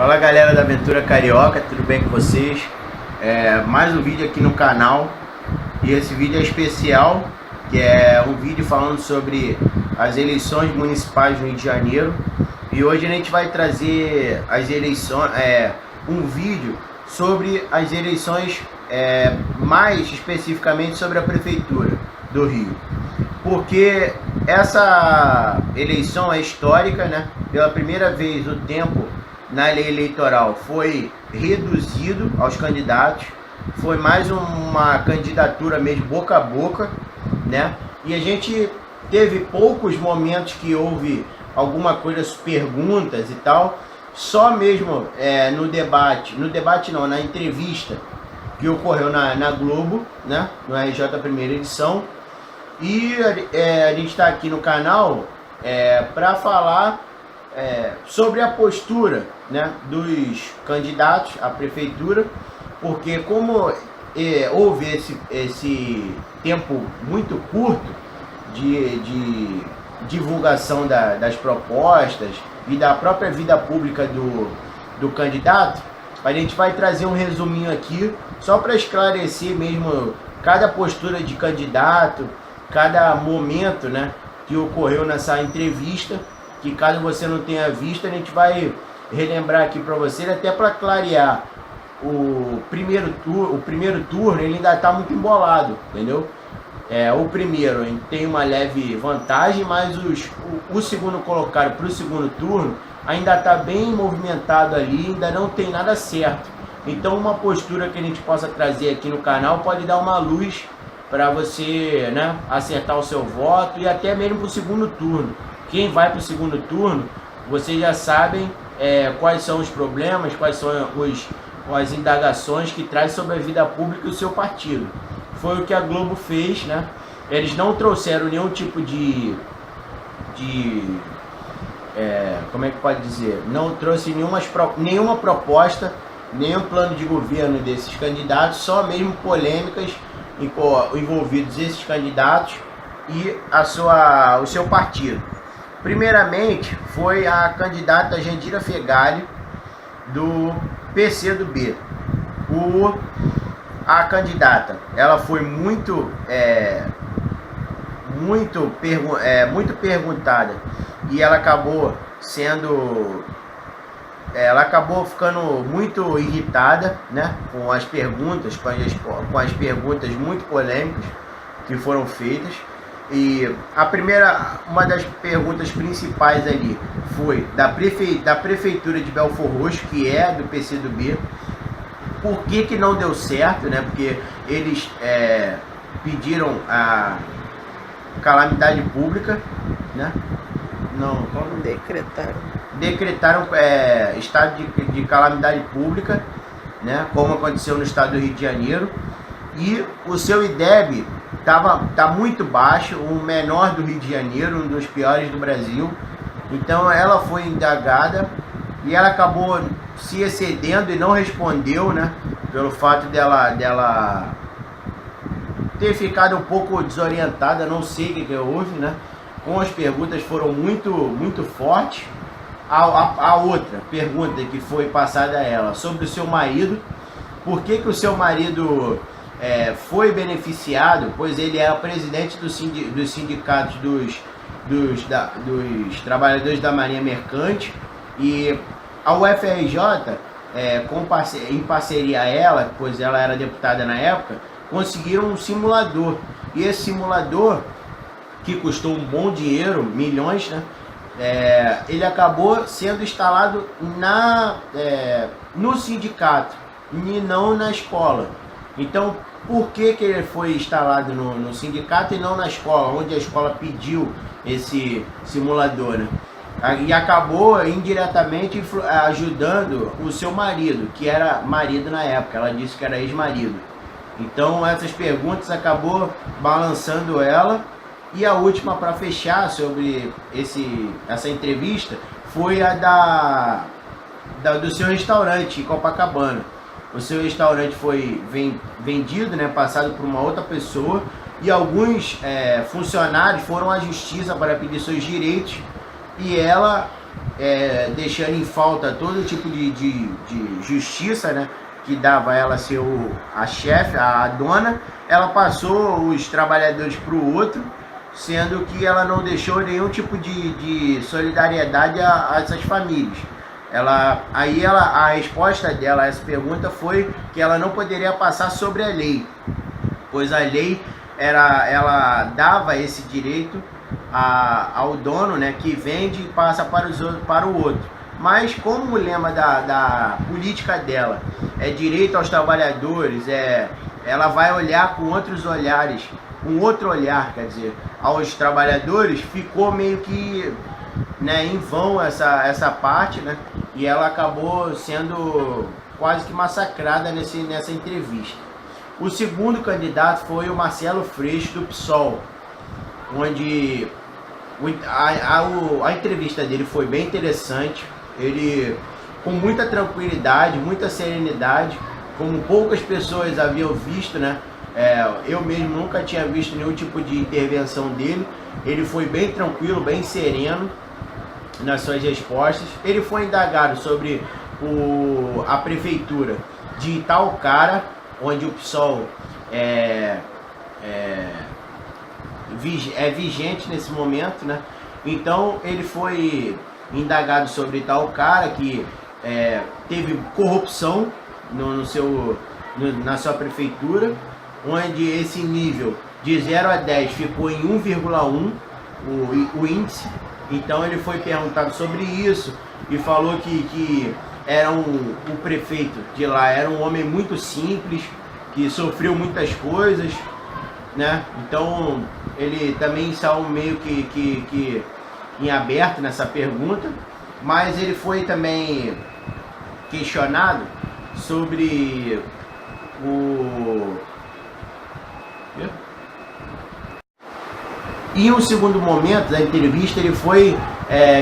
Fala galera da Aventura Carioca, tudo bem com vocês? Mais um vídeo aqui no canal. E esse vídeo é especial, que é um vídeo falando sobre as eleições municipais no Rio de Janeiro. E hoje a gente vai trazer as eleições, um vídeo sobre as eleições, mais especificamente sobre a Prefeitura do Rio. Porque essa eleição é histórica, né? Pela primeira vez o tempo na lei eleitoral foi reduzido aos candidatos, foi mais uma candidatura mesmo boca a boca, né? E a gente teve poucos momentos que houve alguma coisa, perguntas e tal, só mesmo no debate não, na entrevista que ocorreu na Globo, né? No RJ primeira edição. E a gente está aqui no canal para falar sobre a postura, né, dos candidatos à prefeitura, porque como houve esse tempo muito curto de divulgação das propostas e da própria vida pública do candidato, a gente vai trazer um resuminho aqui só para esclarecer mesmo cada postura de candidato, cada momento, né, que ocorreu nessa entrevista, que caso você não tenha visto, a gente vai relembrar aqui para você, até para clarear. O primeiro turno ele ainda está muito embolado, entendeu? O primeiro tem uma leve vantagem, mas o segundo colocado para o segundo turno ainda está bem movimentado ali, ainda não tem nada certo. Então uma postura que a gente possa trazer aqui no canal pode dar uma luz para você, né, acertar o seu voto e até mesmo para o segundo turno. Quem vai para o segundo turno, vocês já sabem quais são os problemas, quais são as indagações que traz sobre a vida pública e o seu partido. Foi o que a Globo fez, né? Eles não trouxeram nenhum tipo de como é que pode dizer? Não trouxe nenhuma proposta, nenhum plano de governo desses candidatos, só mesmo polêmicas envolvidos esses candidatos e o seu partido. Primeiramente foi a candidata Jandira Fegali do PCdoB. A candidata, ela foi muito perguntada e ela acabou ficando muito irritada, né, com as perguntas muito polêmicas que foram feitas. E uma das perguntas principais ali foi da prefeitura de Belford Roxo, que é do PCdoB. Por que não deu certo, né? Porque eles pediram a calamidade pública, né? Não, decretaram estado de calamidade pública, né? Como aconteceu no estado do Rio de Janeiro. E o seu IDEB tá muito baixo, o menor do Rio de Janeiro, um dos piores do Brasil. Então ela foi indagada e ela acabou se excedendo e não respondeu, né? Pelo fato dela ter ficado um pouco desorientada, não sei o que houve, né? Com as perguntas foram muito fortes. A outra pergunta que foi passada a ela sobre o seu marido, por que o seu marido foi beneficiado, pois ele é o presidente dos sindicatos dos trabalhadores da Marinha Mercante, e a UFRJ, em parceria a ela, pois ela era deputada na época, conseguiram um simulador, e esse simulador, que custou um bom dinheiro, milhões, né, ele acabou sendo instalado no sindicato e não na escola. Então, por que ele foi instalado no sindicato e não na escola, onde a escola pediu esse simulador, né? E acabou indiretamente ajudando o seu marido, que era marido na época, ela disse que era ex-marido. Então essas perguntas acabou balançando ela. E a última, para fechar sobre essa entrevista, foi a do seu restaurante em Copacabana. O seu restaurante foi vendido, né, passado por uma outra pessoa, e alguns funcionários foram à justiça para pedir seus direitos, e ela deixando em falta todo tipo de justiça, né, que dava a ela ser a chefe, a dona. Ela passou os trabalhadores para o outro, sendo que ela não deixou nenhum tipo de solidariedade a essas famílias. A resposta dela a essa pergunta foi que ela não poderia passar sobre a lei, pois a lei ela dava esse direito ao dono, né, que vende e passa para o outro. Mas como o lema da política dela é direito aos trabalhadores, ela vai olhar com outros olhares, um outro olhar, quer dizer, aos trabalhadores, ficou meio que, né, em vão essa parte, né, e ela acabou sendo quase que massacrada nessa entrevista. O segundo candidato foi o Marcelo Freixo, do PSOL, onde a entrevista dele foi bem interessante. Ele, com muita tranquilidade, muita serenidade, como poucas pessoas haviam visto, né? Eu mesmo nunca tinha visto nenhum tipo de intervenção dele. Ele foi bem tranquilo, bem sereno nas suas respostas. Ele foi indagado sobre a prefeitura de Itaocara, onde o PSOL é vigente nesse momento, né? Então ele foi indagado sobre Itaocara, que teve corrupção na sua prefeitura, onde esse nível de 0 a 10 ficou em 1,1 o índice. Então ele foi perguntado sobre isso e falou que o prefeito de lá era um homem muito simples, que sofreu muitas coisas, né? Então ele também saiu meio que em aberto nessa pergunta, mas ele foi também questionado sobre em um segundo momento da entrevista ele foi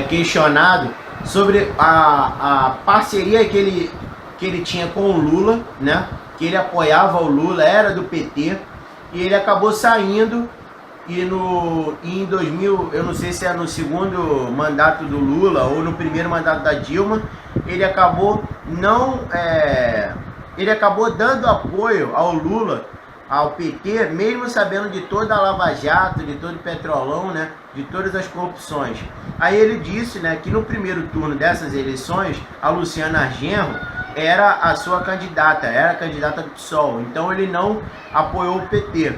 questionado sobre a parceria que ele tinha com o Lula, né? Que ele apoiava o Lula, era do PT, e ele acabou saindo. E em 2000, eu não sei se é no segundo mandato do Lula ou no primeiro mandato da Dilma, ele acabou dando apoio ao Lula, ao PT, mesmo sabendo de toda a Lava Jato, de todo o Petrolão, né, de todas as corrupções. Aí ele disse, né, que no primeiro turno dessas eleições, a Luciana Genro era a sua candidata, era a candidata do PSOL, então ele não apoiou o PT.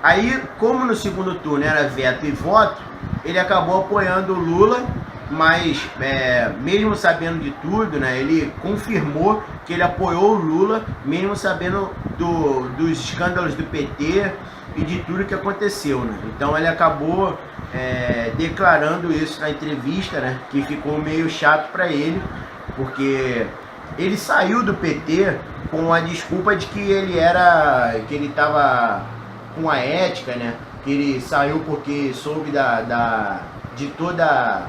Aí, como no segundo turno era veto e voto, ele acabou apoiando o Lula, mas mesmo sabendo de tudo, né, ele confirmou que ele apoiou o Lula, mesmo sabendo dos escândalos do PT e de tudo que aconteceu, né? Então ele acabou declarando isso na entrevista, né, que ficou meio chato para ele, porque ele saiu do PT com a desculpa de que ele estava com a ética, né? Que ele saiu porque soube de toda a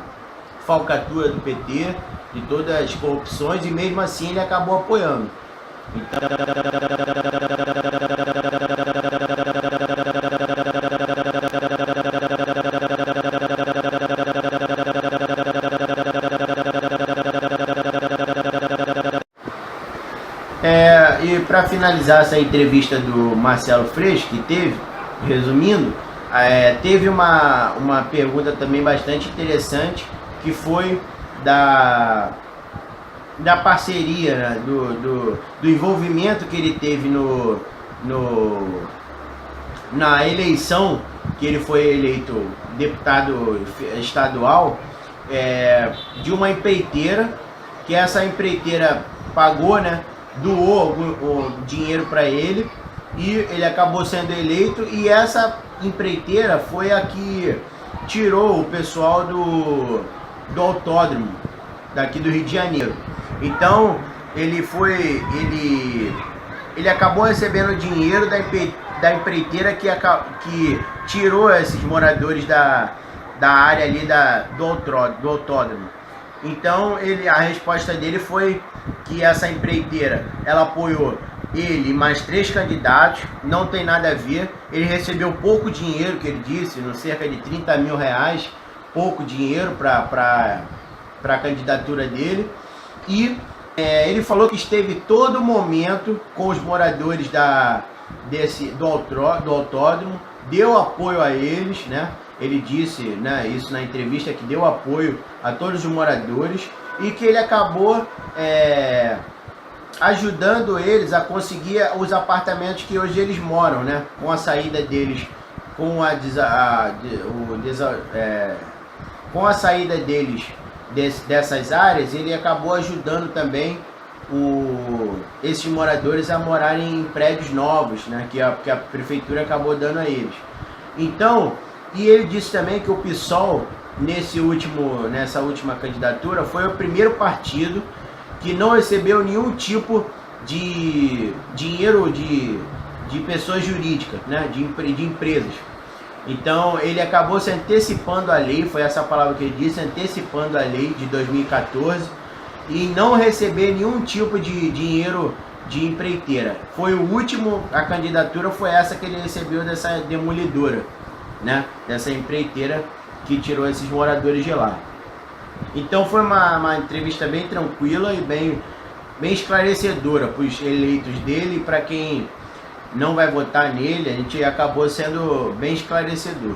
falcatrua do PT, de todas as corrupções, e mesmo assim ele acabou apoiando. Então, e para finalizar essa entrevista do Marcelo Freixo, que teve, resumindo, teve uma pergunta também bastante interessante, que foi da parceria, né, do envolvimento que ele teve na eleição, que ele foi eleito deputado estadual, de uma empreiteira, que essa empreiteira pagou, né, doou o dinheiro para ele, e ele acabou sendo eleito, e essa empreiteira foi a que tirou o pessoal do autódromo daqui do Rio de Janeiro. Então ele acabou recebendo dinheiro da empreiteira que tirou esses moradores da área ali do autódromo. Então a resposta dele foi que essa empreiteira, ela apoiou ele e mais 3 candidatos, não tem nada a ver. Ele recebeu pouco dinheiro, que ele disse, cerca de 30 mil reais, pouco dinheiro para para a candidatura dele. E ele falou que esteve todo momento com os moradores do autódromo, deu apoio a eles, né? Ele disse, né, isso na entrevista, que deu apoio a todos os moradores e que ele acabou ajudando eles a conseguir os apartamentos que hoje eles moram, né? Com a saída deles, com a saída deles dessas áreas, ele acabou ajudando também esses moradores a morarem em prédios novos, né? Que a prefeitura acabou dando a eles. Então, e ele disse também que o PSOL, nessa última candidatura, foi o primeiro partido que não recebeu nenhum tipo de dinheiro de pessoas jurídicas, né? de empresas. Então ele acabou se antecipando a lei, foi essa palavra que ele disse, antecipando a lei de 2014, e não receber nenhum tipo de dinheiro de empreiteira. Foi o último, a candidatura foi essa que ele recebeu dessa demolidora, né? Dessa empreiteira que tirou esses moradores de lá. Então foi uma entrevista bem tranquila e bem esclarecedora para os eleitos dele, e para quem não vai votar nele, a gente acabou sendo bem esclarecedor.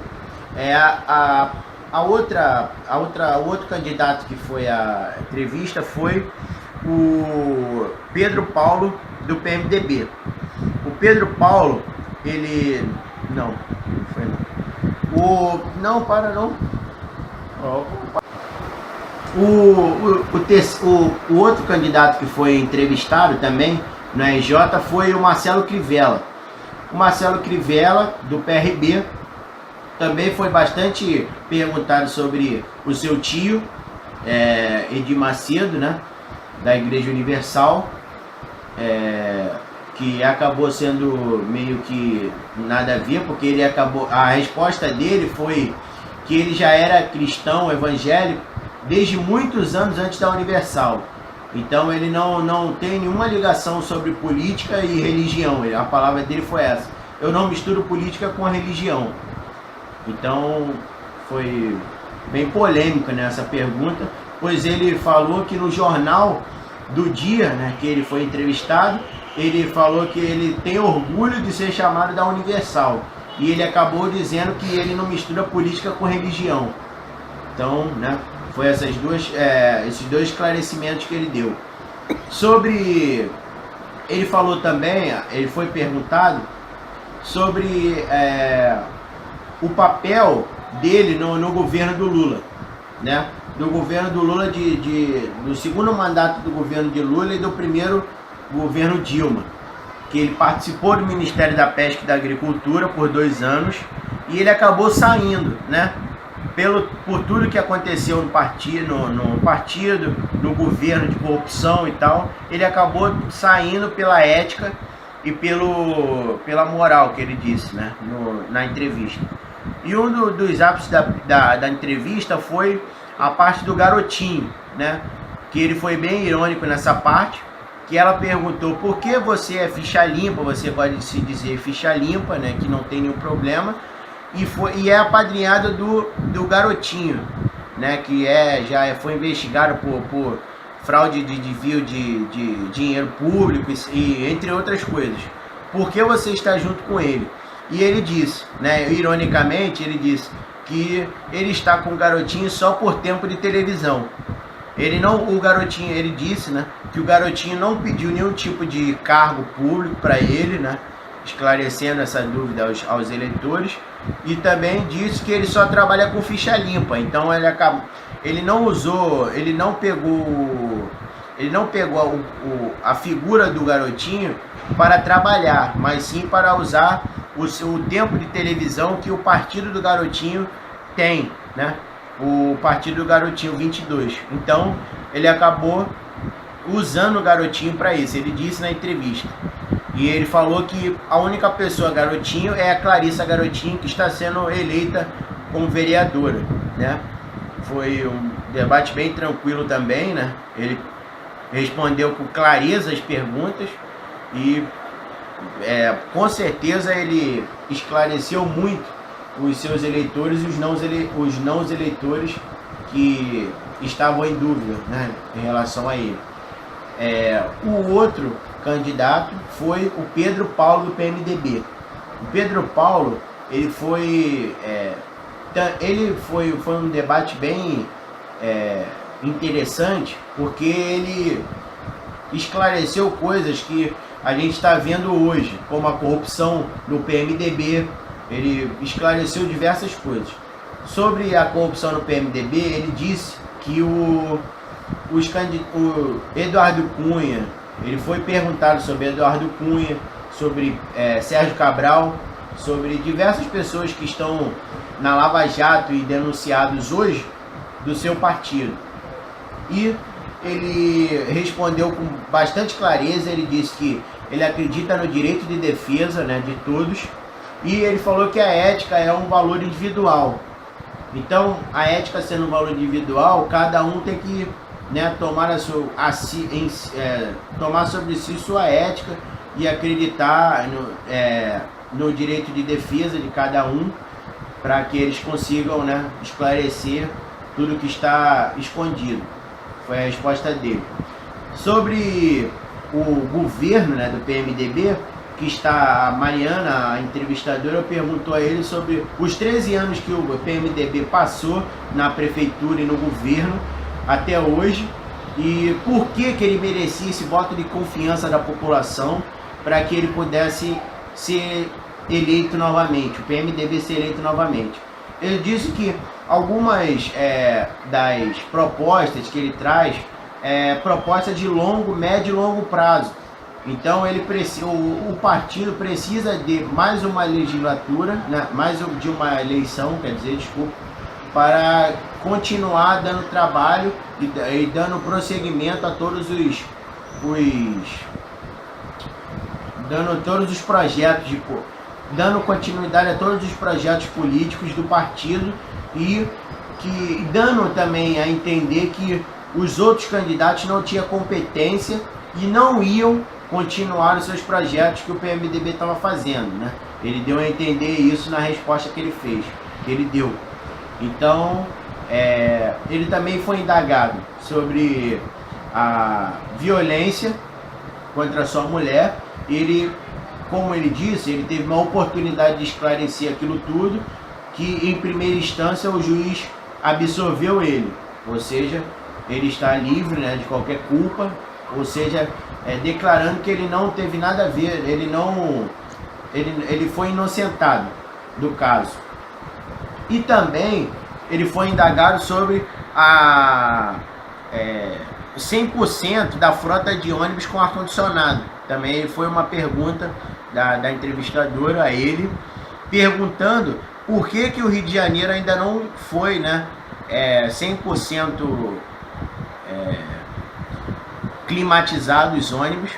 O outro candidato que foi a entrevista foi o Pedro Paulo, do PMDB. O Pedro Paulo, ele... Não foi não. O outro candidato que foi entrevistado também no RJ foi o Marcelo Crivella. O Marcelo Crivella, do PRB, também foi bastante perguntado sobre o seu tio, Edir Macedo, né, da Igreja Universal, que acabou sendo meio que nada a ver, porque a resposta dele foi que ele já era cristão evangélico desde muitos anos antes da Universal. Então ele não tem nenhuma ligação sobre política e religião. A palavra dele foi essa: eu não misturo política com a religião. Então foi bem polêmica nessa pergunta, pois ele falou que no jornal do dia, né, que ele foi entrevistado, ele falou que ele tem orgulho de ser chamado da Universal, e ele acabou dizendo que ele não mistura política com religião. Então, né, foi esses dois esclarecimentos que ele deu. Ele falou também, ele foi perguntado sobre o papel dele no governo do Lula, né? Do governo do Lula, do segundo mandato do governo de Lula e do primeiro governo Dilma, que ele participou do Ministério da Pesca e da Agricultura por 2 anos, e ele acabou saindo, né? Por tudo que aconteceu no partido, no governo de corrupção e tal, ele acabou saindo pela ética e pela moral, que ele disse, né, na entrevista. E um dos ápices da entrevista foi a parte do garotinho, né, que ele foi bem irônico nessa parte, que ela perguntou: por que você é ficha limpa? Você pode se dizer ficha limpa, né, que não tem nenhum problema, e é apadrinhado do garotinho, né, que já foi investigado por fraude de desvio de dinheiro público e entre outras coisas. Por que você está junto com ele? E ele disse, né, ironicamente, ele disse que ele está com o garotinho só por tempo de televisão. Ele disse, né, que o garotinho não pediu nenhum tipo de cargo público para ele, né, esclarecendo essa dúvida aos eleitores, e também disse que ele só trabalha com ficha limpa. Então ele não pegou a figura do garotinho para trabalhar, mas sim para usar o tempo de televisão que o partido do garotinho tem, né? O partido do garotinho 22. Então ele acabou usando o garotinho para isso. Ele disse na entrevista. E ele falou que a única pessoa garotinho é a Clarissa Garotinho, que está sendo eleita como vereadora, né? Foi um debate bem tranquilo também, né? Ele respondeu com clareza as perguntas e com certeza ele esclareceu muito os seus eleitores e os não eleitores que estavam em dúvida, né, em relação a ele. O outro candidato foi o Pedro Paulo do PMDB. O Pedro Paulo, ele foi um debate bem interessante, porque ele esclareceu coisas que a gente está vendo hoje, como a corrupção no PMDB. Ele esclareceu diversas coisas. Sobre a corrupção no PMDB, ele disse que o Eduardo Cunha, ele foi perguntado sobre Eduardo Cunha, sobre Sérgio Cabral, sobre diversas pessoas que estão na Lava Jato e denunciados hoje do seu partido. E ele respondeu com bastante clareza. Ele disse que ele acredita no direito de defesa, né, de todos, e ele falou que a ética é um valor individual. Então, a ética sendo um valor individual, cada um tem que, né, tomar sobre si sua ética e acreditar no direito de defesa de cada um, para que eles consigam, né, esclarecer tudo que está escondido. Foi a resposta dele. Sobre o governo, né, do PMDB, que está a Mariana, a entrevistadora, perguntou a ele sobre os 13 anos que o PMDB passou na prefeitura e no governo até hoje, e por que ele merecia esse voto de confiança da população para que ele pudesse ser eleito novamente, o PMDB ser eleito novamente. Ele disse que algumas das propostas que ele traz propostas de longo, médio e longo prazo. Então o partido precisa de mais uma legislatura, né, de uma eleição, para continuar dando trabalho e dando prosseguimento a todos os projetos, dando continuidade a todos os projetos políticos do partido, e dando também a entender que os outros candidatos não tinham competência e não iam continuar os seus projetos que o PMDB estava fazendo, né? Ele deu a entender isso na resposta que ele fez, que ele deu. Então, ele também foi indagado sobre a violência contra a sua mulher. Ele, como ele disse, ele teve uma oportunidade de esclarecer aquilo tudo, que em primeira instância o juiz absolveu ele, ou seja, ele está livre, né, de qualquer culpa, ou seja, declarando que ele não teve nada a ver, ele foi inocentado do caso. E também ele foi indagado sobre a 100% da frota de ônibus com ar-condicionado. Também foi uma pergunta da entrevistadora a ele, perguntando por que o Rio de Janeiro ainda não foi, né, 100% climatizado os ônibus,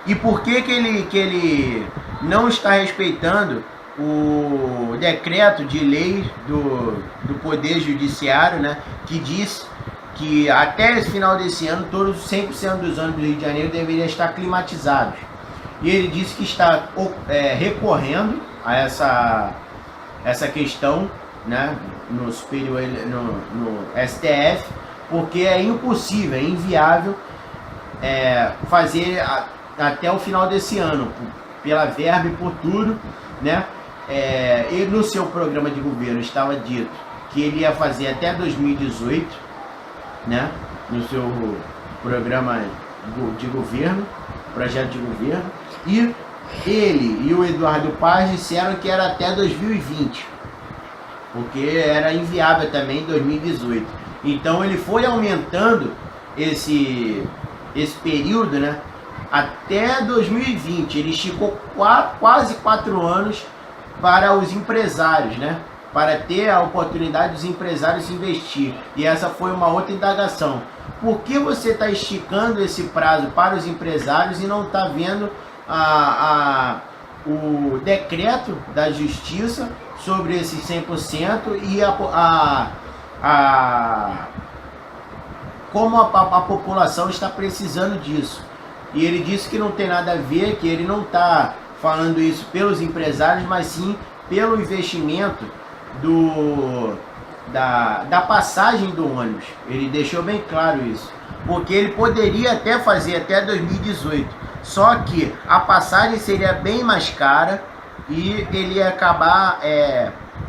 e por que ele não está respeitando o decreto de lei do Poder Judiciário, né, que diz que até esse final desse ano todos 100% dos ônibus do Rio de Janeiro deveriam estar climatizados. E ele disse que está recorrendo a essa questão, né, no STF, porque é impossível, é inviável fazer até o final desse ano, pela verba e por tudo, né? E no seu programa de governo estava dito que ele ia fazer até 2018, né? No seu programa de governo, projeto de governo, e ele e o Eduardo Paz disseram que era até 2020, porque era inviável também em 2018. Então ele foi aumentando esse período, né, até 2020. Ele esticou quase 4 anos para os empresários, né, para ter a oportunidade dos empresários investir. E essa foi uma outra indagação. Por que você está esticando esse prazo para os empresários e não está vendo o decreto da justiça sobre esse 100% e como a população está precisando disso? E ele disse que não tem nada a ver, que ele não está falando isso pelos empresários, mas sim pelo investimento da passagem do ônibus. Ele deixou bem claro isso, porque ele poderia até fazer até 2018, só que a passagem seria bem mais cara e ele ia acabar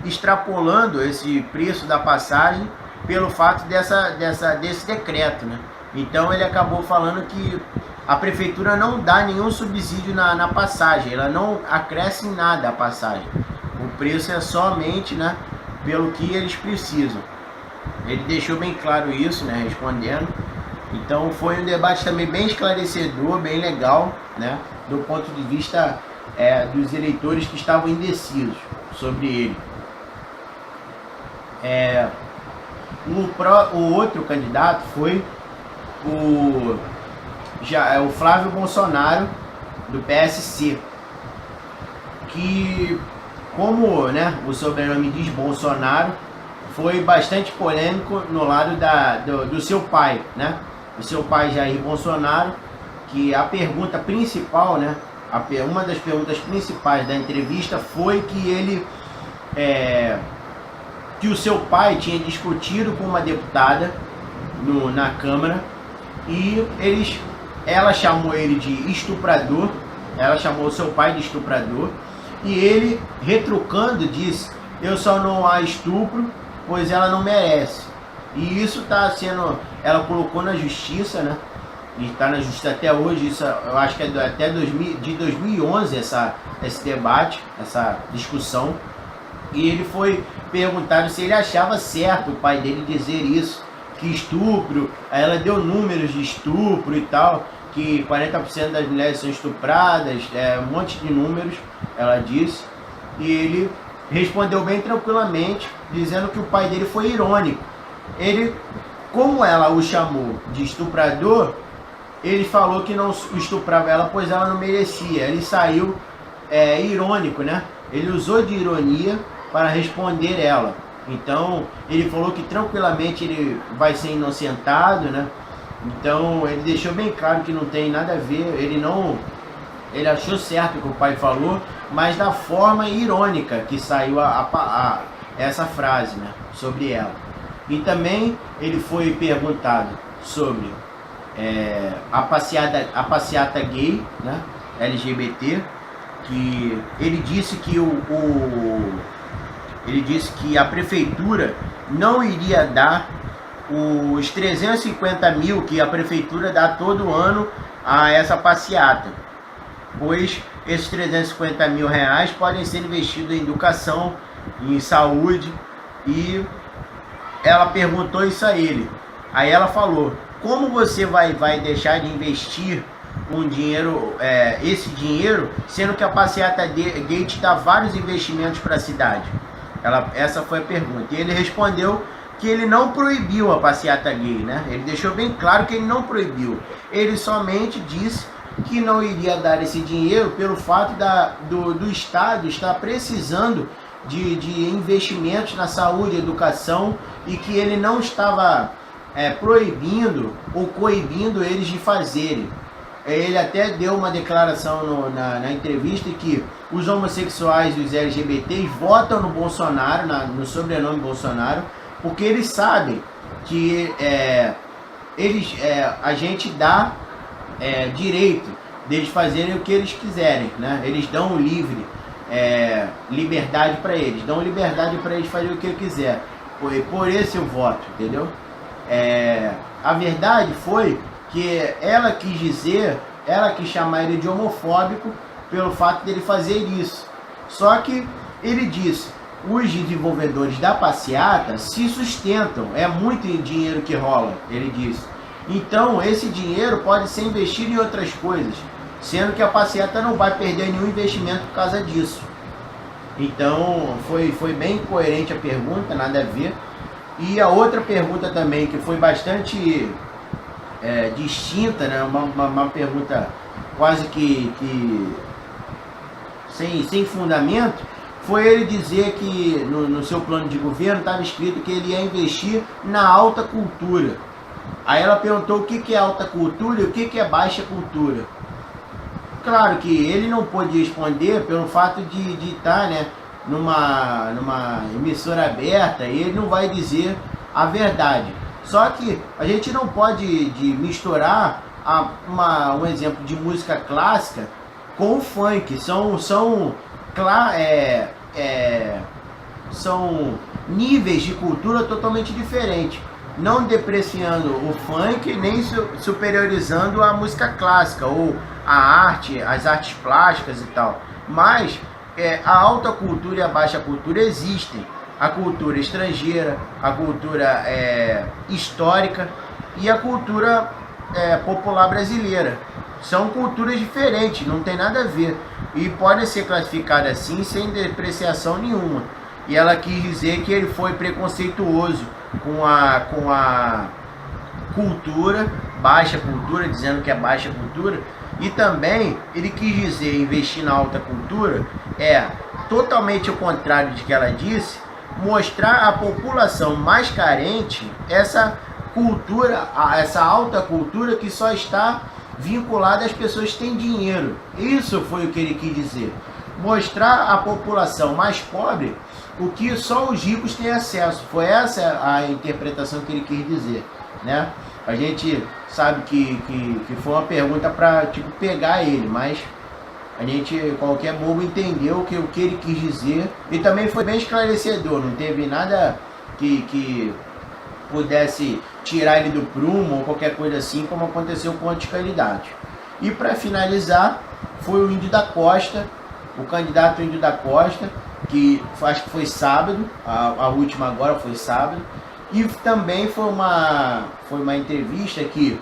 extrapolando esse preço da passagem pelo fato desse decreto, né? Então ele acabou falando que a prefeitura não dá nenhum subsídio na passagem, ela não acresce em nada a passagem. O preço é somente, né, pelo que eles precisam. Ele deixou bem claro isso, né, respondendo. Então foi um debate também bem esclarecedor, bem legal, né, do ponto de vista dos eleitores que estavam indecisos sobre ele. O outro candidato foi o Flávio Bolsonaro, do PSC, que, como, né, o sobrenome diz, Bolsonaro, foi bastante polêmico no lado do seu pai, né? O seu pai, Jair Bolsonaro, que a pergunta principal, né, uma das perguntas principais da entrevista foi que ele que o seu pai tinha discutido com uma deputada na Câmara e ela chamou ele de estuprador, ela chamou o seu pai de estuprador e ele, retrucando, disse: eu só não a estupro, pois ela não merece. E isso está sendo, ela colocou na justiça, né? E está na justiça até hoje. Isso eu acho que é até de 2011 esse debate, essa discussão. E ele foi perguntado se ele achava certo o pai dele dizer isso, que estupro, ela deu números de estupro e tal, que 40% das mulheres são estupradas, um monte de números, ela disse. E ele respondeu bem tranquilamente, dizendo que o pai dele foi irônico. Ele, como ela o chamou de estuprador, ele falou que não estuprava ela, pois ela não merecia. Ele saiu irônico, né? Ele usou de ironia para responder ela. Então, ele falou que tranquilamente ele vai ser inocentado, né? Então, ele deixou bem claro que não tem nada a ver, ele achou certo o que o pai falou, mas da forma irônica que saiu essa frase, né, sobre ela. E também ele foi perguntado sobre a passeata gay, né, LGBT, que ele disse que ele disse que a prefeitura não iria dar os 350 mil que a prefeitura dá todo ano a essa passeata, pois esses 350 mil reais podem ser investidos em educação, em saúde. E ela perguntou isso a ele. Aí ela falou: como você vai deixar de investir esse dinheiro, sendo que a passeata gay te dá vários investimentos para a cidade? Essa foi a pergunta. E ele respondeu que ele não proibiu a passeata gay, né? Ele deixou bem claro que ele não proibiu. Ele somente disse que não iria dar esse dinheiro pelo fato do Estado estar precisando de investimentos na saúde e educação, e que ele não estava proibindo ou coibindo eles de fazerem. Ele até deu uma declaração na entrevista que os homossexuais e os LGBTs votam no Bolsonaro, no sobrenome Bolsonaro, porque eles sabem que a gente dá direito deles fazerem o que eles quiserem, né? Eles dão liberdade para eles, dão liberdade para eles fazerem o que quiser. Por esse eu voto, entendeu? A verdade foi que ela quis chamar ele de homofóbico pelo fato dele fazer isso. Só que ele disse: os desenvolvedores da passeata se sustentam, é muito dinheiro que rola, ele disse. Então esse dinheiro pode ser investido em outras coisas, sendo que a passeata não vai perder nenhum investimento por causa disso. Então foi bem coerente a pergunta, nada a ver. E a outra pergunta também, que foi bastante distinta, né? Uma pergunta quase que sem fundamento, foi ele dizer que no seu plano de governo estava escrito que ele ia investir na alta cultura. Aí ela perguntou o que é alta cultura e o que é baixa cultura. Claro que ele não pôde responder pelo fato de estar, né, numa emissora aberta e ele não vai dizer a verdade. Só que a gente não pode misturar um exemplo de música clássica com o funk. São níveis de cultura totalmente diferentes. Não depreciando o funk, nem superiorizando a música clássica ou a arte, as artes plásticas e tal. Mas a alta cultura e a baixa cultura existem. A cultura estrangeira, a cultura histórica e a cultura popular brasileira. São culturas diferentes, não tem nada a ver. E podem ser classificadas assim sem depreciação nenhuma. E ela quis dizer que ele foi preconceituoso com a cultura, baixa cultura, dizendo que é baixa cultura. E também ele quis dizer investir na alta cultura totalmente o contrário de que ela disse, mostrar à população mais carente essa cultura, essa alta cultura que só está vinculada às pessoas que têm dinheiro. Isso foi o que ele quis dizer. Mostrar à população mais pobre o que só os ricos têm acesso. Foi essa a interpretação que ele quis dizer, né? A gente sabe que foi uma pergunta para pegar ele, mas qualquer bobo entendeu o que ele quis dizer. E também foi bem esclarecedor, não teve nada que pudesse tirar ele do prumo ou qualquer coisa assim, como aconteceu com outros candidatos. E para finalizar, foi o Índio da Costa, o candidato Índio da Costa, que acho que foi sábado, a última agora foi sábado, e também foi uma entrevista que,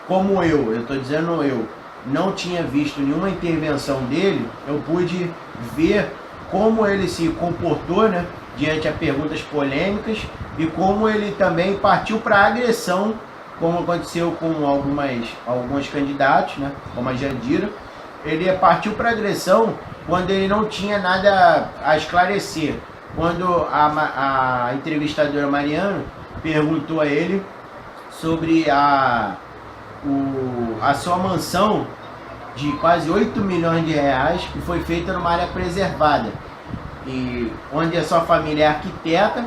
como eu estou dizendo, eu não tinha visto nenhuma intervenção dele, eu pude ver como ele se comportou, né, diante a perguntas polêmicas e como ele também partiu para a agressão, como aconteceu com alguns candidatos, né, como a Jandira. Ele partiu para a agressão quando ele não tinha nada a esclarecer. Quando a entrevistadora Mariana perguntou a ele sobre a sua mansão de quase 8 milhões de reais que foi feita numa área preservada, e onde a sua família é arquiteta.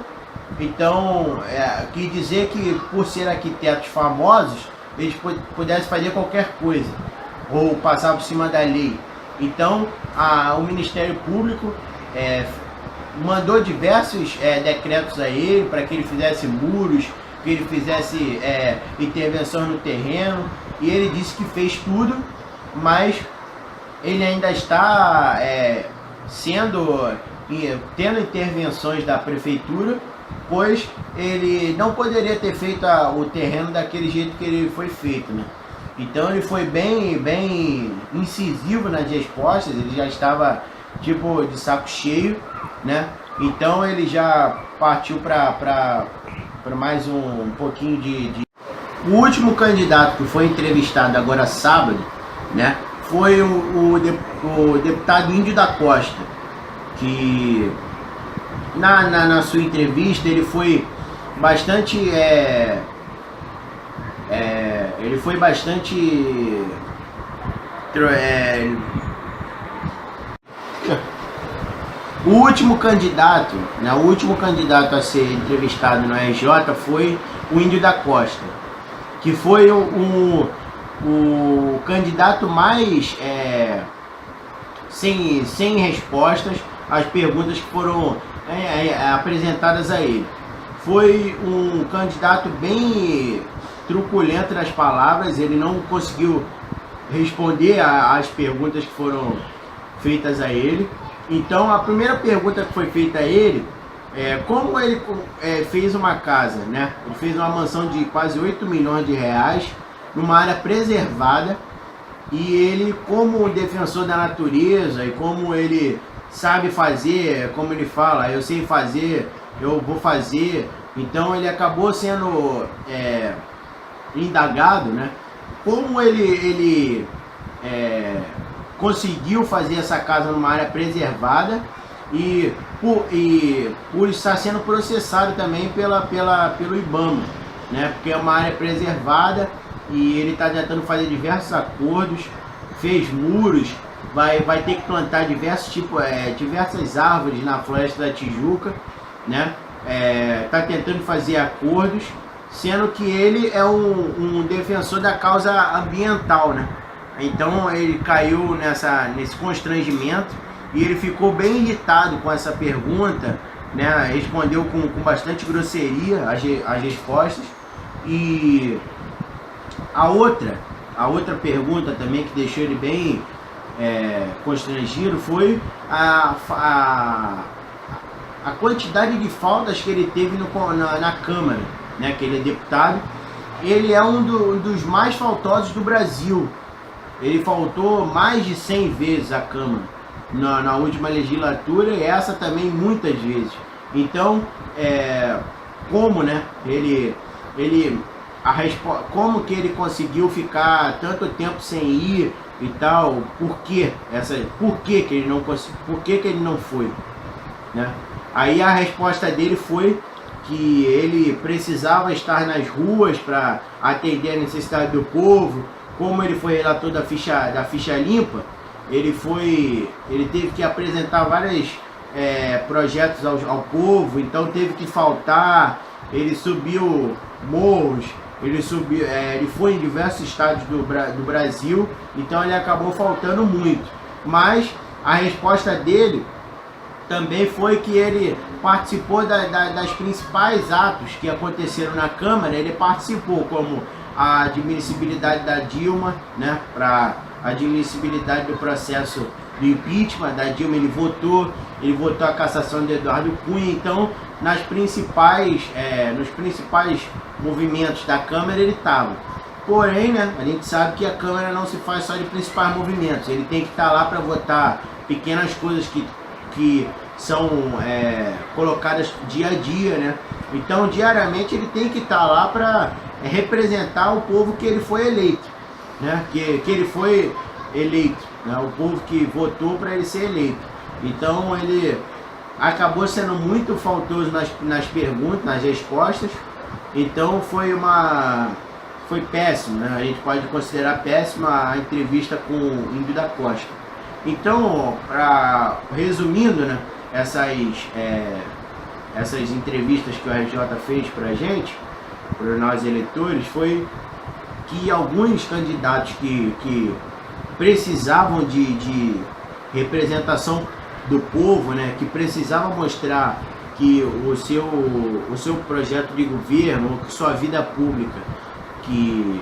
Então, quis dizer que por ser arquitetos famosos, eles pudessem fazer qualquer coisa ou passar por cima da lei. Então, o Ministério Público mandou diversos decretos a ele para que ele fizesse muros, que ele fizesse intervenções no terreno, e ele disse que fez tudo, mas ele ainda está tendo intervenções da prefeitura, pois ele não poderia ter feito o terreno daquele jeito que ele foi feito, né? Então ele foi bem incisivo nas respostas, ele já estava de saco cheio, né? Então ele já partiu para mais um pouquinho de... O último candidato que foi entrevistado agora sábado, né, foi o deputado Índio da Costa, que na sua entrevista ele foi bastante o último candidato, né, o último candidato a ser entrevistado no RJ foi o Índio da Costa, que foi o candidato mais sem respostas às perguntas que foram apresentadas a ele. Foi um candidato bem truculento nas palavras, ele não conseguiu responder às perguntas que foram feitas a ele. Então a primeira pergunta que foi feita a ele como ele fez uma casa, né? Ele fez uma mansão de quase 8 milhões de reais numa área preservada, e ele, como defensor da natureza e como ele sabe fazer, como ele fala, eu sei fazer, eu vou fazer. Então ele acabou sendo indagado, né? Como ele conseguiu fazer essa casa numa área preservada e por estar sendo processado também pelo IBAMA, né? Porque é uma área preservada e ele está tentando fazer diversos acordos, fez muros vai ter que plantar diversas árvores na Floresta da Tijuca, né? Tá tentando fazer acordos, sendo que ele é um defensor da causa ambiental, né? Então ele caiu nesse constrangimento e ele ficou bem irritado com essa pergunta, né? Respondeu com bastante grosseria as respostas. E a outra pergunta também que deixou ele bem constrangido foi a quantidade de faltas que ele teve na Câmara, né? Que ele é deputado. Ele é um dos mais faltosos do Brasil. Ele faltou mais de 100 vezes à Câmara na última legislatura, e essa também muitas vezes. Então, como, né, como que ele conseguiu ficar tanto tempo sem ir e tal? Por que ele não conseguiu? Por que ele não foi, né? Aí a resposta dele foi que ele precisava estar nas ruas para atender a necessidade do povo. Como ele foi relator da ficha limpa, ele teve que apresentar vários projetos ao povo, então teve que faltar. Ele subiu morros, ele foi em diversos estados do Brasil, então ele acabou faltando muito. Mas a resposta dele também foi que ele participou das principais atos que aconteceram na Câmara. Ele participou, como a admissibilidade da Dilma, né, para admissibilidade do processo do impeachment da Dilma. Ele votou a cassação de Eduardo Cunha. Então, nos principais movimentos da Câmara ele estava. Porém, né, a gente sabe que a Câmara não se faz só de principais movimentos. Ele tem que estar lá para votar pequenas coisas que são colocadas dia a dia, né? Então, diariamente ele tem que estar lá para representar o povo que ele foi eleito, né? Que ele foi eleito, né? O povo que votou para ele ser eleito. Então ele acabou sendo muito faltoso nas perguntas, nas respostas. Então foi péssimo, né? A gente pode considerar péssima a entrevista com o Índio da Costa. Então, resumindo, né, essas entrevistas que o RJ fez para a gente, para nós eleitores, foi que alguns candidatos que precisavam de representação do povo, né, que precisavam mostrar que o seu projeto de governo, que sua vida pública, que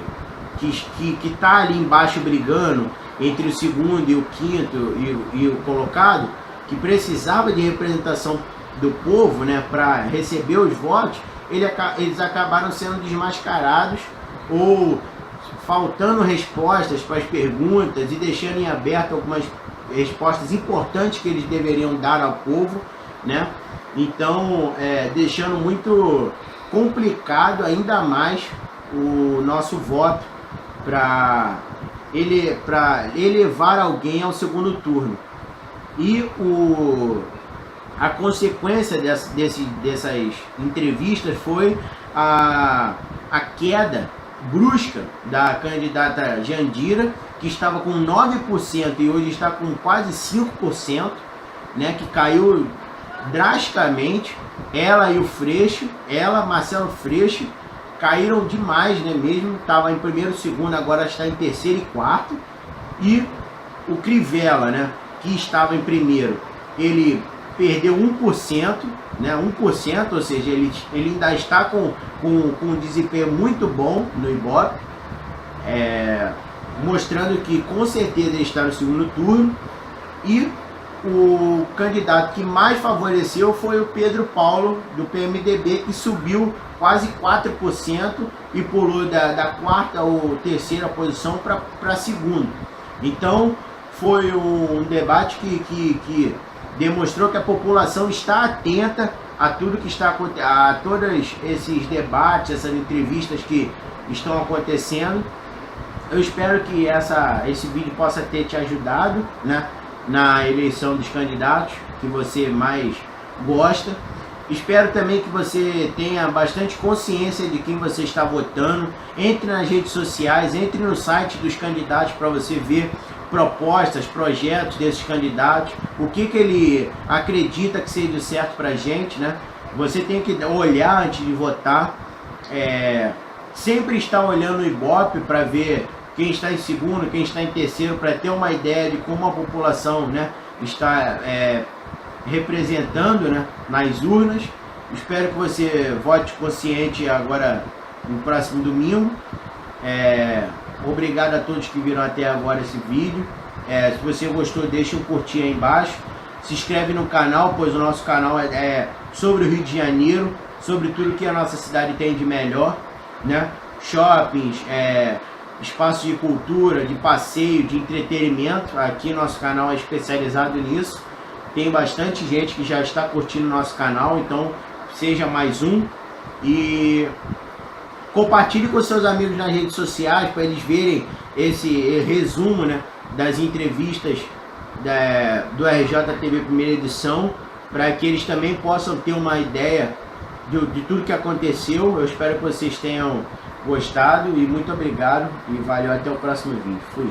está ali embaixo brigando entre o segundo e o quinto e o colocado, que precisava de representação do povo, né, para receber os votos, eles acabaram sendo desmascarados ou faltando respostas para as perguntas e deixando em aberto algumas respostas importantes que eles deveriam dar ao povo, né? Então, deixando muito complicado ainda mais o nosso voto para elevar alguém ao segundo turno. E a consequência dessas entrevistas foi a queda brusca da candidata Jandira, que estava com 9% e hoje está com quase 5%, né, que caiu drasticamente. Ela e o Freixo, Marcelo Freixo, caíram demais, né, mesmo. Estava em primeiro, segundo, agora está em terceiro e quarto. E o Crivella, né, que estava em primeiro, ele perdeu 1%, né, 1%, ou seja, ele ainda está com um desempenho muito bom no Ibope, mostrando que com certeza ele está no segundo turno. E o candidato que mais favoreceu foi o Pedro Paulo, do PMDB, que subiu quase 4% e pulou da quarta ou terceira posição para segundo. Então, foi um debate que demonstrou que a população está atenta a tudo que está acontecendo, a todos esses debates, essas entrevistas que estão acontecendo. Eu espero que esse vídeo possa ter te ajudado, né, na eleição dos candidatos que você mais gosta. Espero também que você tenha bastante consciência de quem você está votando. Entre nas redes sociais, entre no site dos candidatos para você ver propostas, projetos desses candidatos, o que ele acredita que seja certo para a gente, né? Você tem que olhar antes de votar, sempre estar olhando o Ibope para ver quem está em segundo, quem está em terceiro, para ter uma ideia de como a população, né, está representando, né, nas urnas. Espero que você vote consciente agora no próximo domingo. Obrigado a todos que viram até agora esse vídeo. Se você gostou, deixa um curtir aí embaixo. Se inscreve no canal, pois o nosso canal é sobre o Rio de Janeiro, sobre tudo que a nossa cidade tem de melhor, né? Shoppings, espaços de cultura, de passeio, de entretenimento. Aqui nosso canal é especializado nisso. Tem bastante gente que já está curtindo nosso canal, então seja mais um. E compartilhe com seus amigos nas redes sociais para eles verem esse resumo, né, das entrevistas do RJTV Primeira Edição, para que eles também possam ter uma ideia de tudo que aconteceu. Eu espero que vocês tenham gostado e muito obrigado e valeu, até o próximo vídeo. Fui!